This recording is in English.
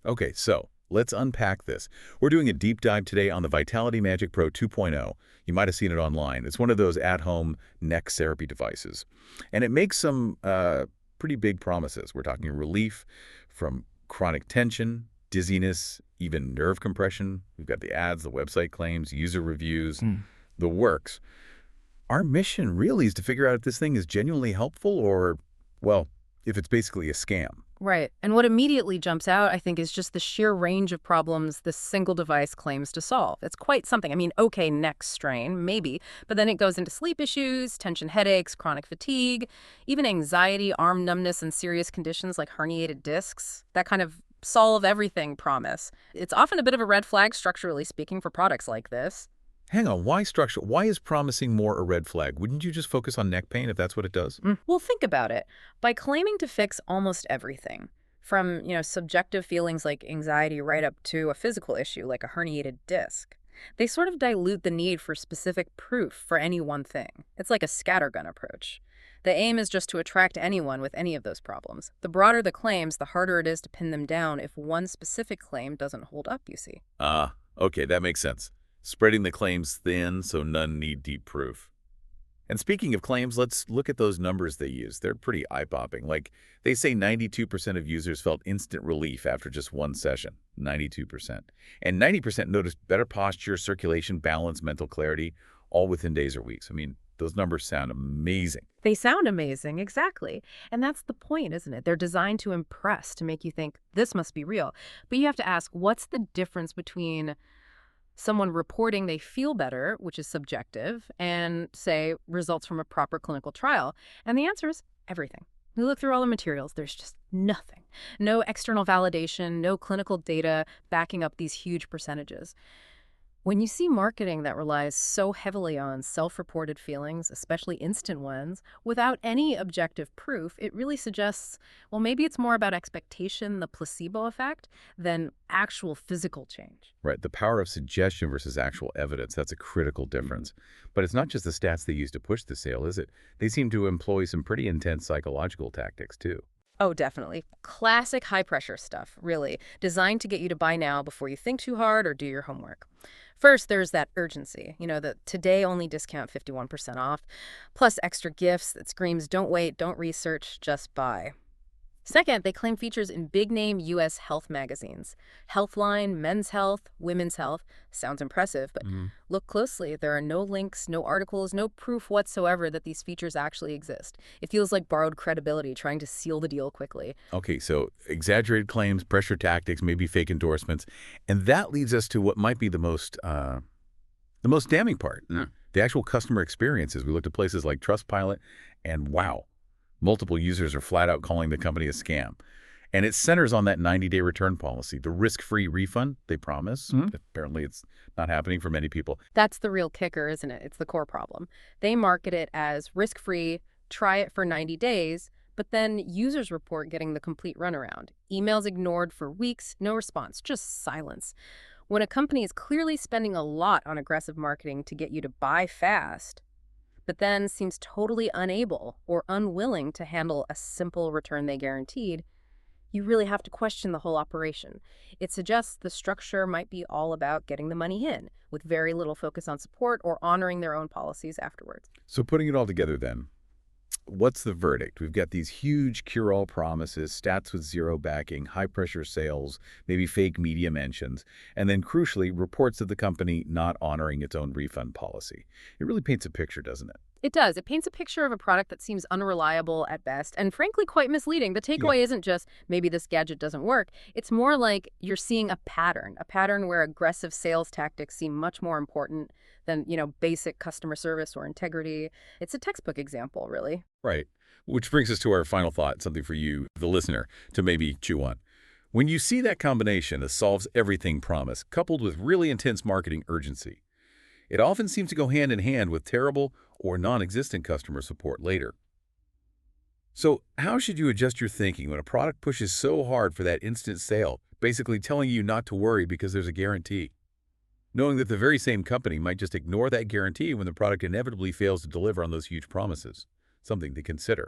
Okay, so let's unpack this. We're doing a deep dive today on the Vitality MagicPro 2.0. You might have seen it online. It's one of those at-home neck therapy devices. And it makes some pretty big promises. We're talking relief from chronic tension, dizziness, even nerve compression. We've got the ads, the website claims, user reviews, the works. Our mission really is to figure out if this thing is genuinely helpful or, well, if it's basically a scam. Right. And what immediately jumps out, I think, is just the sheer range of problems this single device claims to solve. It's quite something. I mean, okay, neck strain, maybe, but then it goes into sleep issues, tension headaches, chronic fatigue, even anxiety, arm numbness, and serious conditions like herniated discs. That kind of solve everything promise. It's often a bit of a red flag, structurally speaking, for products like this. Hang on, why structure? Why is promising more a red flag? Wouldn't you just focus on neck pain if that's what it does? Well, think about it. By claiming to fix almost everything, from, subjective feelings like anxiety right up to a physical issue like a herniated disc, they sort of dilute the need for specific proof for any one thing. It's like a scattergun approach. The aim is just to attract anyone with any of those problems. The broader the claims, the harder it is to pin them down if one specific claim doesn't hold up, you see. Okay, that makes sense. Spreading the claims thin so none need deep proof. And speaking of claims, let's look at those numbers they use. They're pretty eye-popping. Like, they say 92% of users felt instant relief after just one session. 92%. And 90% noticed better posture, circulation, balance, mental clarity, all within days or weeks. I mean, those numbers sound amazing. They sound amazing, exactly. And that's the point, isn't it? They're designed to impress, to make you think, this must be real. But you have to ask, what's the difference between someone reporting they feel better, which is subjective, and, say, results from a proper clinical trial? And the answer is everything. We look through all the materials. There's just nothing. No external validation, no clinical data backing up these huge percentages. When you see marketing that relies so heavily on self-reported feelings, especially instant ones, without any objective proof, it really suggests, well, maybe it's more about expectation, the placebo effect, than actual physical change. Right, the power of suggestion versus actual evidence, that's a critical difference. But it's not just the stats they use to push the sale, is it? They seem to employ some pretty intense psychological tactics, too. Oh, definitely. Classic high-pressure stuff, really, designed to get you to buy now before you think too hard or do your homework. First, there's that urgency, the today only discount 51% off, plus extra gifts that screams, don't wait, don't research, just buy. Second, they claim features in big-name U.S. health magazines. Healthline, Men's Health, Women's Health. Sounds impressive, but look closely. There are no links, no articles, no proof whatsoever that these features actually exist. It feels like borrowed credibility trying to seal the deal quickly. Okay, so exaggerated claims, pressure tactics, maybe fake endorsements, and that leads us to what might be the most damning part, the actual customer experiences. We looked at places like Trustpilot, and wow, multiple users are flat out calling the company a scam. And it centers on that 90-day return policy, the risk-free refund they promise. Apparently, it's not happening for many people. That's the real kicker, isn't it? It's the core problem. They market it as risk-free, try it for 90 days, but then users report getting the complete runaround. Emails ignored for weeks, no response, just silence. When a company is clearly spending a lot on aggressive marketing to get you to buy fast, but then seems totally unable or unwilling to handle a simple return they guaranteed, you really have to question the whole operation. It suggests the structure might be all about getting the money in, with very little focus on support or honoring their own policies afterwards. So putting it all together then, what's the verdict? We've got these huge cure-all promises, stats with zero backing, high-pressure sales, maybe fake media mentions, and then crucially, reports of the company not honoring its own refund policy. It really paints a picture, doesn't it? It does. It paints a picture of a product that seems unreliable at best and frankly quite misleading. The takeaway isn't just maybe this gadget doesn't work. It's more like you're seeing a pattern where aggressive sales tactics seem much more important than, basic customer service or integrity. It's a textbook example, really. Right. Which brings us to our final thought, something for you, the listener, to maybe chew on. When you see that combination, the solves everything promise, coupled with really intense marketing urgency, it often seems to go hand in hand with terrible or non-existent customer support later. So how should you adjust your thinking when a product pushes so hard for that instant sale, basically telling you not to worry because there's a guarantee? Knowing that the very same company might just ignore that guarantee when the product inevitably fails to deliver on those huge promises. Something to consider.